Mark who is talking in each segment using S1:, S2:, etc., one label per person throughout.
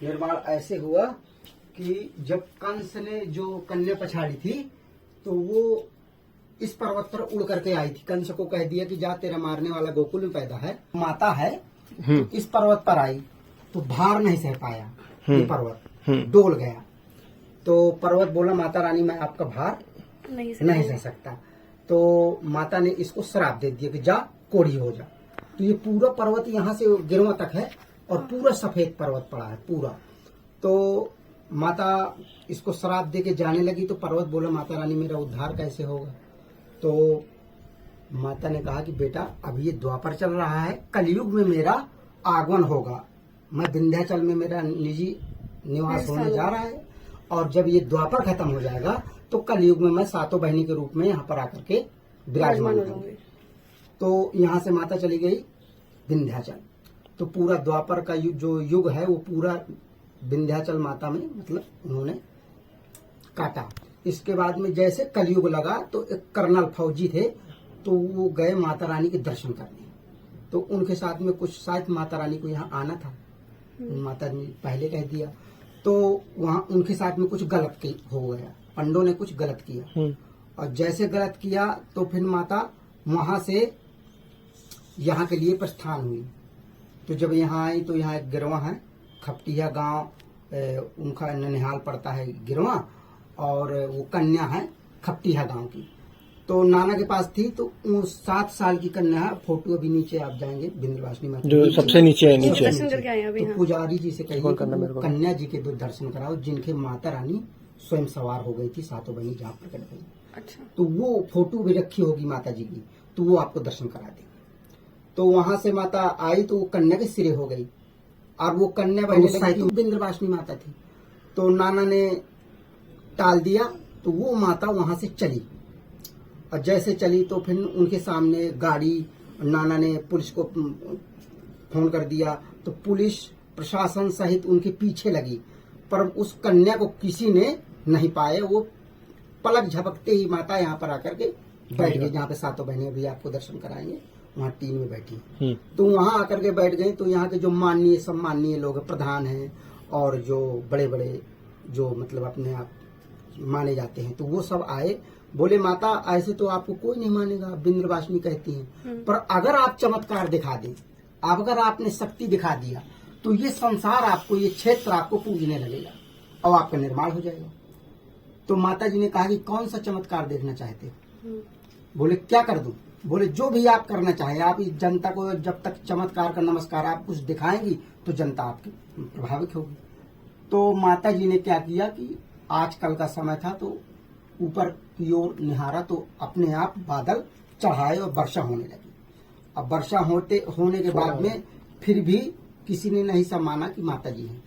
S1: निर्माण ऐसे हुआ कि जब कंस ने जो कन्या पछाड़ी थी तो वो इस पर्वत पर उड़ करके आई थी। कंस को कह दिया कि जा, तेरा मारने वाला गोकुल में पैदा है, माता है। तो इस पर्वत पर आई तो भार नहीं सह पाया, ये पर्वत डोल गया। तो पर्वत बोला, माता रानी मैं आपका भार नहीं सह सकता। तो माता ने इसको श्राप दे दिया कि जा, कोढ़ी हो जा। तो ये पूरा पर्वत यहाँ से गिरवा तक है और पूरा सफेद पर्वत पड़ा है पूरा। तो माता इसको श्राप दे के जाने लगी तो पर्वत बोला, माता रानी मेरा उद्धार कैसे होगा? तो माता ने कहा कि बेटा अभी ये द्वापर चल रहा है, कलयुग में मेरा आगमन होगा, मैं विंध्याचल में मेरा निजी निवास होने जा रहा है और जब ये द्वापर खत्म हो जाएगा तो कलयुग में मैं सातों बहनी के रूप में यहाँ पर आकर के विराजमान होंगे। तो यहाँ से माता चली गई विंध्याचल। तो पूरा द्वापर का जो युग है वो पूरा विंध्याचल माता में मतलब उन्होंने काटा। इसके बाद में जैसे कलयुग लगा तो एक कर्नल फौजी थे तो वो गए माता रानी के दर्शन करने। तो उनके साथ में कुछ शायद माता रानी को यहाँ आना था, माता ने पहले कह दिया। तो वहाँ उनके साथ में कुछ गलत हो गया, पंडों ने कुछ गलत किया और जैसे गलत किया तो फिर माता वहां से यहाँ के लिए प्रस्थान हुई। तो जब यहाँ आई तो यहाँ एक गिरवा है, खपटिया गांव, उनका ननिहाल पड़ता है गिरवा, और वो कन्या है खपटिया गांव की। तो नाना के पास थी। तो 7 साल की कन्या है, फोटो अभी नीचे आप जाएंगे विंध्यवासिनी में जो सबसे नीचे है, नीचे। तो पुजारी जी से कहिए कन्या जी के दो दर्शन कराओ जिनके माता रानी स्वयं सवार हो गई थी, सातों बहनी जहाँ प्रकट गई। अच्छा। तो वो फोटो भी रखी होगी माता जी की, तो वो आपको दर्शन करा देगी। तो वहां से माता आई तो वो कन्या के सिरे हो गई और वो कन्या विंध्यवासिनी माता थी। तो नाना ने टाल दिया तो वो माता वहां से चली और जैसे चली तो फिर उनके सामने गाड़ी, नाना ने पुलिस को फोन कर दिया तो पुलिस प्रशासन सहित उनके पीछे लगी, पर उस कन्या को किसी ने नहीं पाए। वो पलक झपकते ही माता यहाँ पर आकर के बैठ गई, जहाँ पे सातों बहनें भी आपको दर्शन कराएंगे, वहाँ टीम में बैठी। तो वहाँ आकर के बैठ गई। तो यहाँ के जो माननीय सम्माननीय लोग प्रधान हैं और जो बड़े बड़े जो मतलब अपने आप माने जाते हैं तो वो सब आए। बोले माता ऐसे तो आपको कोई नहीं मानेगा, विंध्यवासिनी कहती हैं, पर अगर आप चमत्कार दिखा दें, अगर आपने शक्ति दिखा दिया तो ये संसार आपको, ये क्षेत्र आपको पूजने लगेगा और आपका निर्माण हो जाएगा। तो माता जी ने कहा कि कौन सा चमत्कार देखना चाहते हो? बोले क्या कर दूं? बोले जो भी आप करना चाहे। आप इस जनता को जब तक चमत्कार का नमस्कार आप कुछ दिखाएंगी तो जनता आपकी प्रभावित होगी। तो माता जी ने क्या किया कि आजकल का समय था तो ऊपर की ओर निहारा तो अपने आप बादल चढ़ाए और वर्षा होने लगी। अब वर्षा होने के बाद में फिर भी किसी ने नहीं सब माना कि माता जी हैं,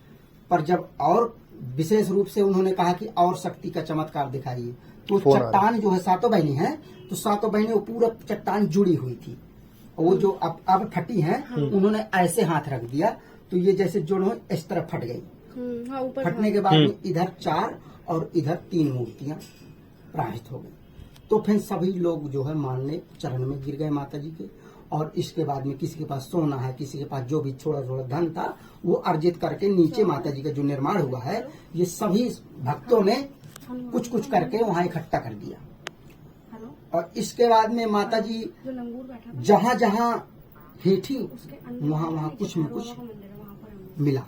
S1: पर जब और विशेष रूप से उन्होंने कहा कि और शक्ति का चमत्कार दिखाइए तो चट्टान जो है, सातों बहनी हैं, तो सातों बहनी वो पूरा चट्टान जुड़ी हुई थी। वो जो अब फटी हैं उन्होंने ऐसे हाथ रख दिया तो ये जैसे जोड़ इस तरह फट गई। फटने के बाद में इधर 4 और इधर 3 मूर्तियां प्राहित हो गई। तो फिर सभी लोग जो है मानने चरण में गिर गए माता जी के। और इसके बाद में किसी के पास सोना है, किसी के पास जो भी थोड़ा थोड़ा धन था वो अर्जित करके नीचे माता जी का जो निर्माण हुआ है ये सभी भक्तों ने कुछ कुछ करके वहाँ इकट्ठा कर दिया। और इसके बाद में माता जी जहाँ जहाँ हिठी वहाँ वहाँ कुछ न कुछ मिला,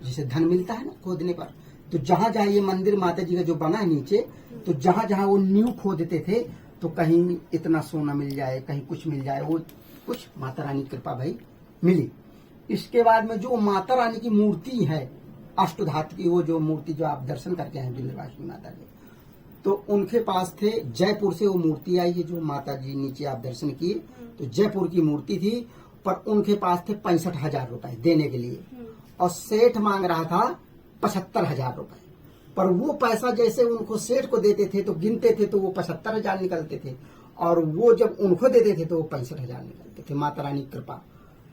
S1: जिसे धन मिलता है ना खोदने पर। तो जहाँ जहाँ ये मंदिर माता जी का जो बना है नीचे, तो जहाँ जहाँ वो नींव खोदते थे तो कहीं इतना सोना मिल जाए, कहीं कुछ मिल जाए, वो कुछ माता रानी की कृपा भाई मिली। इसके बाद में जो माता रानी की मूर्ति है अष्टधातु की, वो जो मूर्ति जो आप दर्शन करके हैं विंध्यवासिनी माता के, तो उनके पास थे, जयपुर से वो मूर्ति आई है जो माता जी नीचे आप दर्शन किए, तो जयपुर की मूर्ति थी। पर उनके पास थे 65,000 रुपए देने के लिए और सेठ मांग रहा था 75,000 रुपए। पर वो पैसा जैसे उनको सेठ को देते थे तो गिनते थे तो वो 75,000 निकलते थे और वो जब उनको देते थे तो वो 65,000 निकलते थे। माता रानी की कृपा।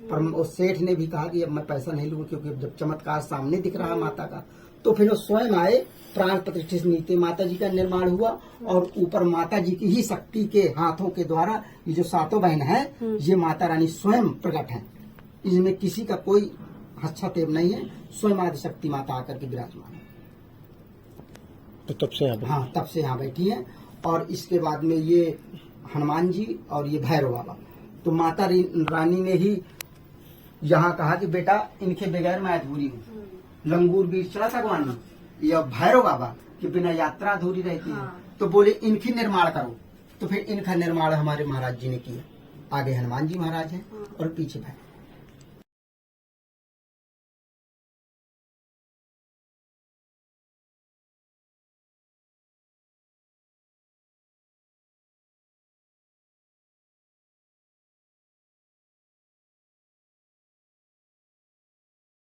S1: पर वो सेठ ने भी कहा कि अब मैं पैसा नहीं लूंगा, क्योंकि जब चमत्कार सामने दिख रहा है माता का। तो फिर वो स्वयं आए, प्राण प्रतिष्ठित नीति माता जी का निर्माण हुआ और ऊपर माता जी की ही शक्ति के हाथों के द्वारा ये जो सातों बहन है ये माता रानी स्वयं प्रकट है। इसमें किसी का कोई हस्तक्षेप नहीं है, स्वयं आदिशक्ति माता आकर के विराजमान है।
S2: तो तब से यहाँ
S1: हाँ, तब से यहाँ बैठी है। और इसके बाद में ये हनुमान जी और ये भैरव बाबा, तो माता रानी ने ही यहाँ कहा कि बेटा इनके बगैर मैं अधूरी हूँ। लंगूर बीर चला था ग्वानी, या भैरव बाबा कि बिना यात्रा अधूरी रहती है। तो बोले इनकी निर्माण करो, तो फिर इनका निर्माण हमारे महाराज जी ने किया। आगे हनुमान जी महाराज हैं और पीछे भैरव।